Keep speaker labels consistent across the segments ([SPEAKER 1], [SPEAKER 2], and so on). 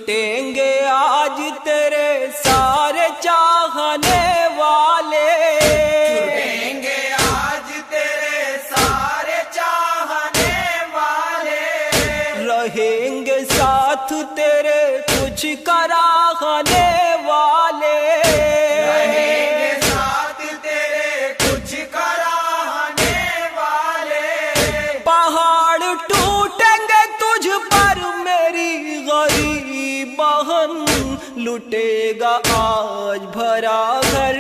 [SPEAKER 1] لٹیں گے آج تیرے سارے چاہنے والے،
[SPEAKER 2] چھٹیں گے آج تیرے سارے چاہنے والے،
[SPEAKER 1] رہیں گے ساتھ تیرے کچھ کراہنے والے،
[SPEAKER 2] رہیں گے ساتھ تیرے کچھ کراہنے والے،
[SPEAKER 1] پہاڑ ٹوٹیں گے تجھ پر میری غریب بہن، لٹے گا آج بھرا گھر،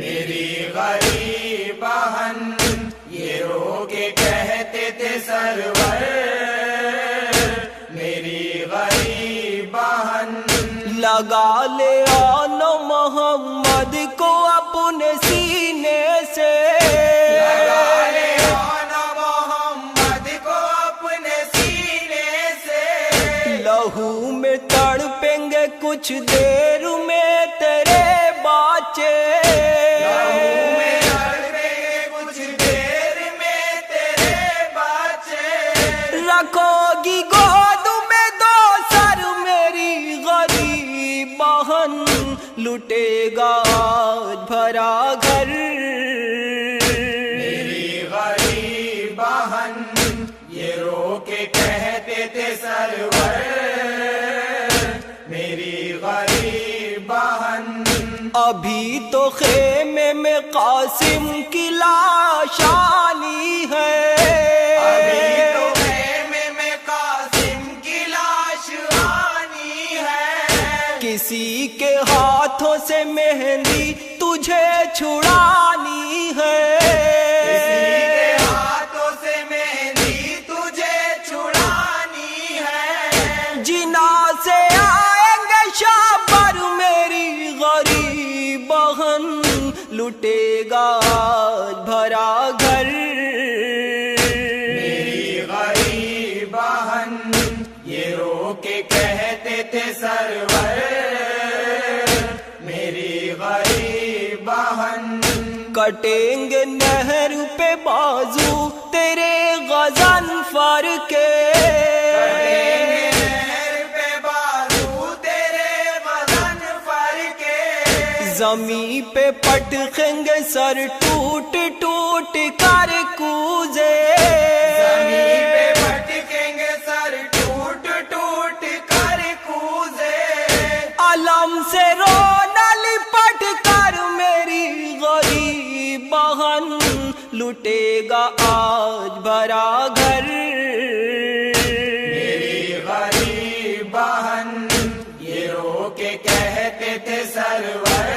[SPEAKER 2] میری غریب بہن یہ رو کے کہتے تھے سرور، میری غریب بہن
[SPEAKER 1] لگا لے آن محمد کو اپنے سینے سے،
[SPEAKER 2] لگا لے آنا محمد کو اپنے سینے سے،
[SPEAKER 1] لہو میں تڑپیں گے کچھ دیر میں تیرے باچے،
[SPEAKER 2] لہو میں تڑپیں گے کچھ دیر میں تیرے بچے،
[SPEAKER 1] رکھو گی گود میں دو سر میری غریب بہن، لٹے گا آج بھرا گھر،
[SPEAKER 2] میری غریب بہن یہ رو کے کہتے تھے سرور، میری غریب بہن
[SPEAKER 1] ابھی تو خیمے میں قاسم کی لاش آنی ہے،
[SPEAKER 2] ابھی تو خیمے میں قاسم کی لاش آنی ہے،
[SPEAKER 1] کسی کے ہاتھوں سے مہندی تجھے چھڑانی ہے،
[SPEAKER 2] کسی کے ہاتھوں سے مہندی تجھے چھڑانی ہے،
[SPEAKER 1] جنا سے آئیں گے شابر میری غریب بہن، لٹے گا آج بھرا گھر،
[SPEAKER 2] میری غریب بہن یہ رو کے کہتے تھے سرور، میری غریب بہن
[SPEAKER 1] کٹیں گے نہر پہ بازو تیرے غضنفر کے،
[SPEAKER 2] کٹیں گے نہر پہ بازو تیرے غضنفر کے،
[SPEAKER 1] زمین پہ پٹخیں گے سر ٹوٹ ٹوٹ کر کوزے،
[SPEAKER 2] زمین پہ پٹکیں گے سر ٹوٹ ٹوٹ کر کوزے،
[SPEAKER 1] علم سے رونا لپٹ کر میری غریب بہن، لٹے گا آج بھرا گھر،
[SPEAKER 2] میری غریب بہن یہ رو کے کہتے تھے سرور،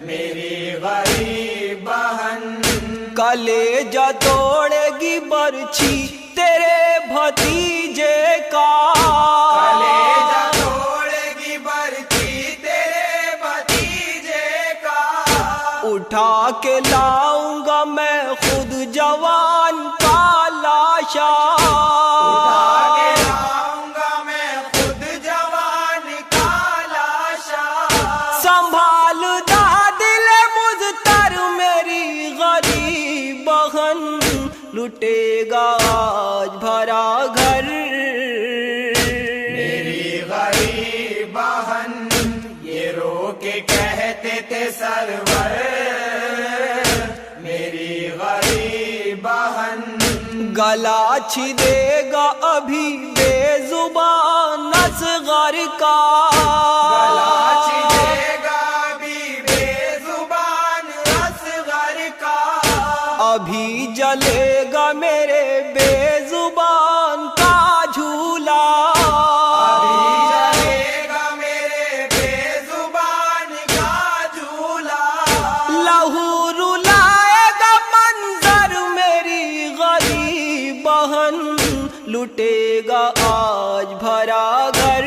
[SPEAKER 2] میری غریب بہن
[SPEAKER 1] کلیجہ توڑے گی برچھی تیرے بھتیجے کا،
[SPEAKER 2] کلیجہ توڑے گی برچھی تیرے بھتیجے کا،
[SPEAKER 1] اٹھا کے لاؤں گا میں خود جوان کا لاشا،
[SPEAKER 2] اٹھا کے لاؤں گا میں خود جوان کا لاشا،
[SPEAKER 1] سنبھال دا دل مضطر میری غریب بہن، لٹے گا آج بھرا گھر،
[SPEAKER 2] میری غریب بہن یہ رو کے کہتے تھے سرور، میری غریب بہن
[SPEAKER 1] گلا چھدے گا ابھی بے زبان اصغر کا،
[SPEAKER 2] گلا چھدے گا بھی بے زبان اصغر کا،
[SPEAKER 1] ابھی جلے گا میرے بے زبان کا جھولا،
[SPEAKER 2] ابھی جلے گا میرے بے زبان کا جھولا،
[SPEAKER 1] لہو رلائے گا منظر میری غریب بہن، لٹے گا آج بھرا گھر،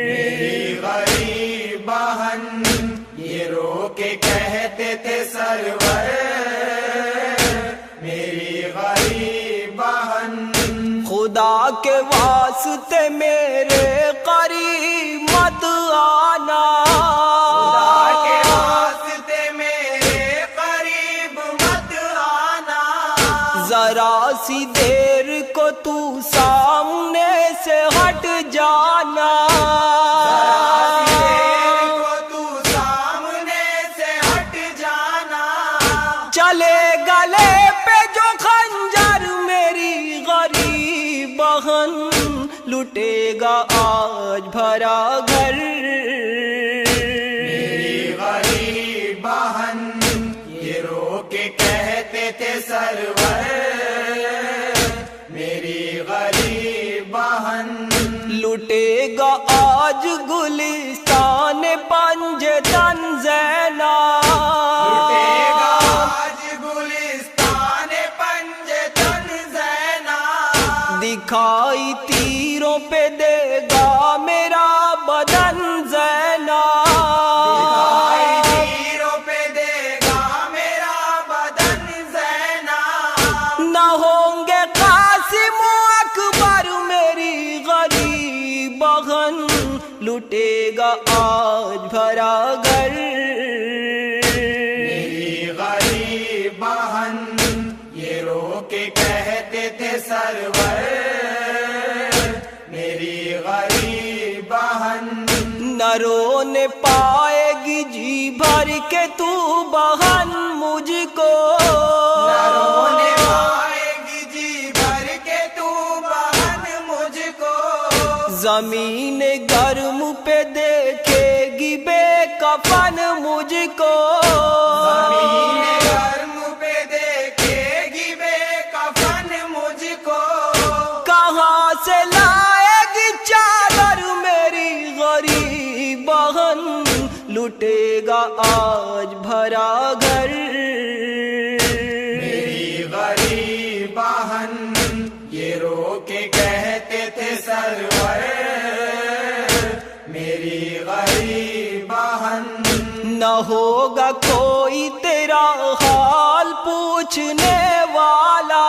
[SPEAKER 2] میری غریب بہن یہ رو کے کہتے تھے سرور، میری غریب بہن
[SPEAKER 1] خدا کے واسطے میرے قریب مت آنا،
[SPEAKER 2] خدا کے واسطے میرے قریب مت آنا،
[SPEAKER 1] ذرا سی دیر کو تو سامنے سے ہٹ جانا، چلے گلے پہ جو خنجر میری غریب بہن، لٹے گا آج بھرا گھر۔
[SPEAKER 2] میری غریب بہن یہ رو کے کہتے تھے سرور، میری غریب بہن
[SPEAKER 1] لٹے گا آج گلستان پنجتن زینا، دکھائی تیروں پہ دے گا میرا بدن زینا،
[SPEAKER 2] تیروں پہ دے گا میرا بدن زینا،
[SPEAKER 1] نہ ہوں گے قاسم و اکبر میری غریب بہن، لٹے گا آج بھرا گھر۔
[SPEAKER 2] میری غریب بہن یہ رو کے کہتے تھے سرور، میری غریب بہن
[SPEAKER 1] نہ رونے پائے گی جی بھر کے تو بہن مجھ کو،
[SPEAKER 2] نہ رونے پائے گی جی بھر کے تو بہن مجھ کو،
[SPEAKER 1] زمین گرم پہ دیکھے گی بے کفن مجھ کو،
[SPEAKER 2] زمین گرم پہ دیکھے گی بے کفن مجھ کو،
[SPEAKER 1] کہاں سے لائے گی چادر میری غریب بہن، لٹے گا آج بھرا گھر۔
[SPEAKER 2] میری غریب بہن یہ رو کے کہتے تھے سرور، میری غریب بہن
[SPEAKER 1] نہ ہوگا کوئی تیرا حال پوچھنے والا،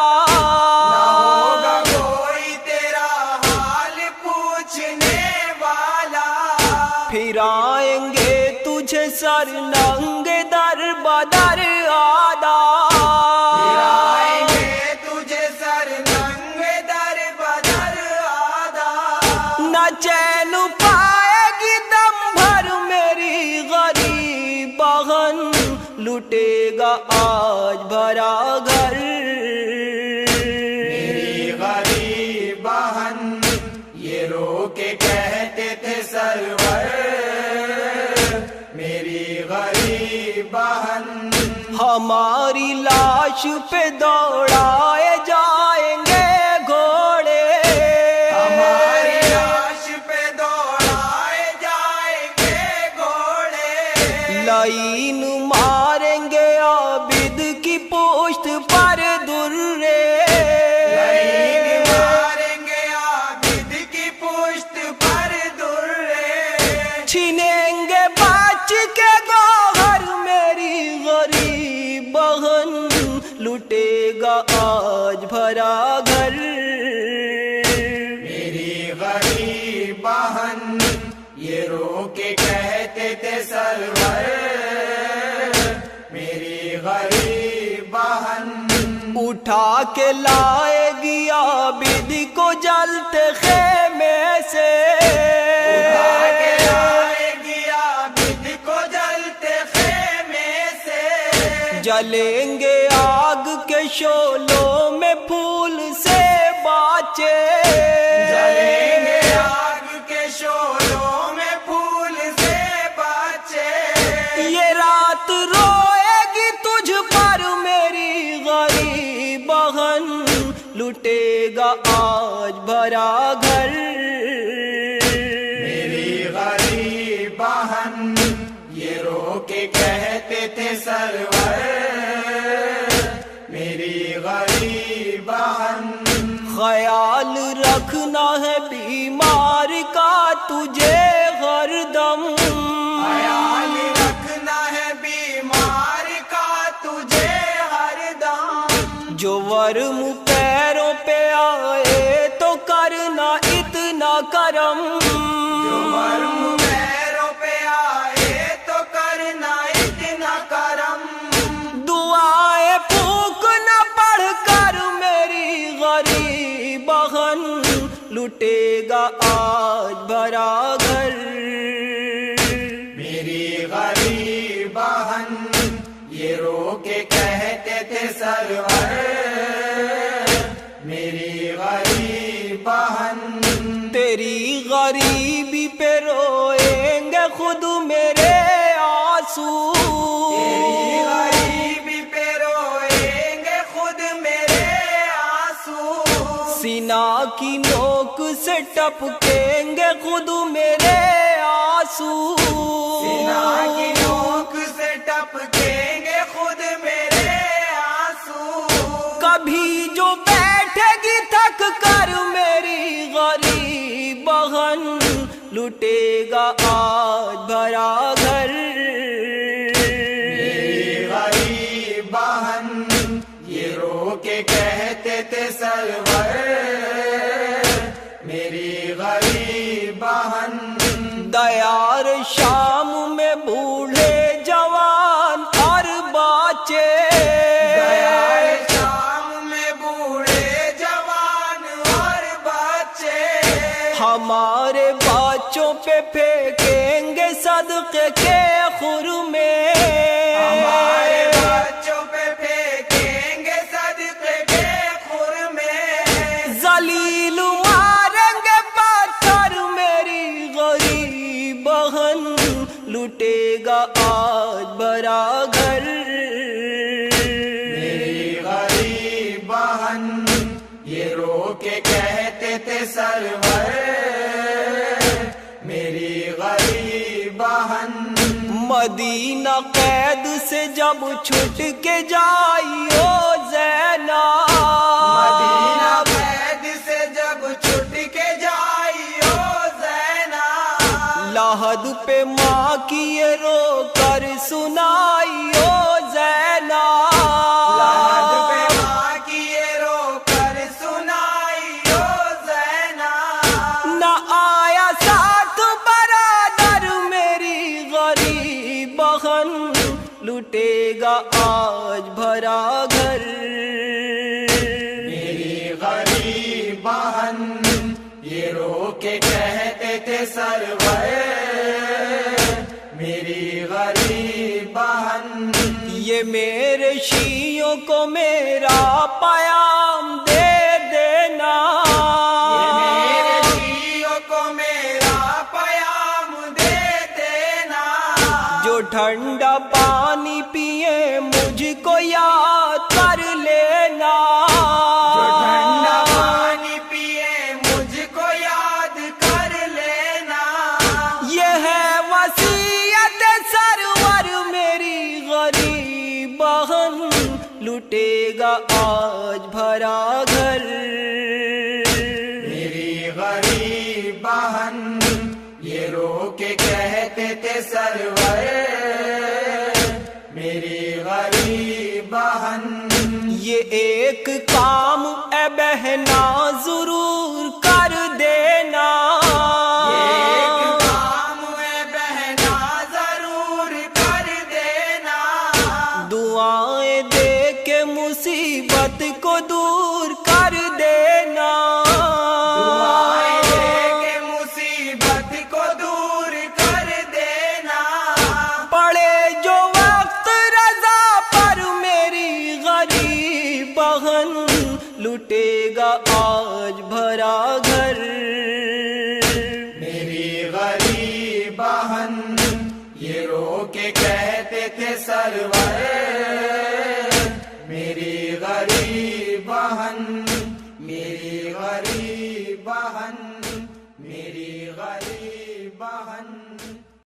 [SPEAKER 2] نہ ہوگا کوئی تیرا حال پوچھنے والا،
[SPEAKER 1] پھر آئیں گے تجھے سر ننگے در بدر آدا،
[SPEAKER 2] پھر آئیں گے تجھے سر ننگے در بدر آدا،
[SPEAKER 1] نہ چین پائے گی دم بھر میری غریب بہن، لٹے گا آج بھرا گھر۔
[SPEAKER 2] میری غریب بہن یہ رو کے کہتے تھے سرور، میری غریب بہن
[SPEAKER 1] ہماری لاش پہ دوڑائے جائیں گے گھوڑے،
[SPEAKER 2] ہماری لاش پہ دوڑائے جائیں گے گھوڑے،
[SPEAKER 1] لائن ماریں گے عابد کی پشت پر درے،
[SPEAKER 2] لائن ماریں گے عابد کی پشت پر درے،
[SPEAKER 1] چھینیں گے بچ کے گوہر میری غریب بہن، لٹے گا آج بھرا گھر۔
[SPEAKER 2] میری غریب بہن یہ رو کے کہتے تھے سرور، میری غریب بہن
[SPEAKER 1] اٹھا کے لائے گی عابد کو جلتے خیمے سے،
[SPEAKER 2] اٹھا کے لائے گی عابد کو جلتے خیمے سے،
[SPEAKER 1] جلیں گے آگ کے شعلوں میں پھول سے باچے،
[SPEAKER 2] جلیں گے آگ کے شعلوں میں پھول سے باچے،
[SPEAKER 1] یہ رات روئے گی تجھ پر میری غریب بہن، لٹے گا آج بھرا گھر۔
[SPEAKER 2] میری غریب بہن یہ رو کے کہتے تھے سرور، میری غریب بہن
[SPEAKER 1] خیال رکھنا ہے بیمار کا تجھے ہر دم،
[SPEAKER 2] خیال رکھنا ہے بیمار کا تجھے ہر دم،
[SPEAKER 1] جو ورم پیروں پہ آئے تو کرنا اتنا کرم،
[SPEAKER 2] جو ورم پیروں پہ آئے تو کرنا اتنا کرم،
[SPEAKER 1] دعائیں پھونکنا پڑھ کر لٹے گا آج بھرا گھر
[SPEAKER 2] میری غریب بہن یہ رو کے کہتے تھے سرور میری غریب بہن
[SPEAKER 1] تیری غریبی پہ روئیں گے خود میرے آنسو
[SPEAKER 2] تیری غریبی پہ روئیں گے خود میرے آنسو
[SPEAKER 1] سینہ کی نوک سے ٹپکیں گے خود میرے آنسو
[SPEAKER 2] سینہ کی نوک سے ٹپکیں گے خود میرے آنسو
[SPEAKER 1] کبھی جو بیٹھے گی تھک کر میری غریب بہن لٹے گا آج بھرا گھر
[SPEAKER 2] میری غریب بہن یہ رو کے کہتے تھے سرور میری غریب بہن
[SPEAKER 1] دیار شام میں بوڑھے جوان اور بچے
[SPEAKER 2] دیار شام میں بوڑھے جوان اور بچے
[SPEAKER 1] ہمارے بچوں پہ پھینکیں گے صدقے کے خرمے
[SPEAKER 2] ہمارے بچوں پہ پھینکیں گے صدقے کے خرمے
[SPEAKER 1] ذلیل ماریں گے پتھر میری غریب بہن لٹے گا آج بھرا گھر
[SPEAKER 2] میری غریب بہن یہ رو کے کہتے تھے سرور میری غریب بہن
[SPEAKER 1] مدینہ قید سے جب چھٹ کے جائی او زینب
[SPEAKER 2] مدینہ قید سے جب چھٹ کے جائی او زینب
[SPEAKER 1] لحد پہ ماں کی یہ رو کر سنائی او زینب
[SPEAKER 2] لحد پہ ماں کی یہ رو کر سنائی او زینب
[SPEAKER 1] نہ آیا ساتھ برادر میری غریب بہن لٹے گا آج بھرا گھر
[SPEAKER 2] میری غریب بہن یہ رو کے کہتے تھے سرور میری غریب بہن
[SPEAKER 1] یہ میرے شیعوں کو میرا پیام دے دینا
[SPEAKER 2] یہ میرے شیعوں کو میرا پیام دے دینا
[SPEAKER 1] جو ٹھنڈا پانی پیے مجھ کو یاد کر لینا
[SPEAKER 2] جو ٹھنڈا پانی پیے مجھ کو یاد کر لینا
[SPEAKER 1] یہ ہے وصیت سرور میری غریب بہن لٹے گا آج بھرا گھر
[SPEAKER 2] میری غریب بہن یہ رو کے کہتے تھے سرور میری غریب بہن
[SPEAKER 1] یہ ایک کام اے بہنا ضرور کر دینا
[SPEAKER 2] ایک کام ہے بہنا ضرور کر دینا
[SPEAKER 1] دعائیں دے کے مصیبت کو دور کر دینا
[SPEAKER 2] دعائیں دے کے مصیبت کو دور کر دینا
[SPEAKER 1] پڑے جو وقت رضا پر میری غریب بہن لٹے گا آج بھرا گھر
[SPEAKER 2] میری غریب بہن یہ رو کے کہتے تھے سرور میری غریب بہن میری غریب بہن میری غریب بہن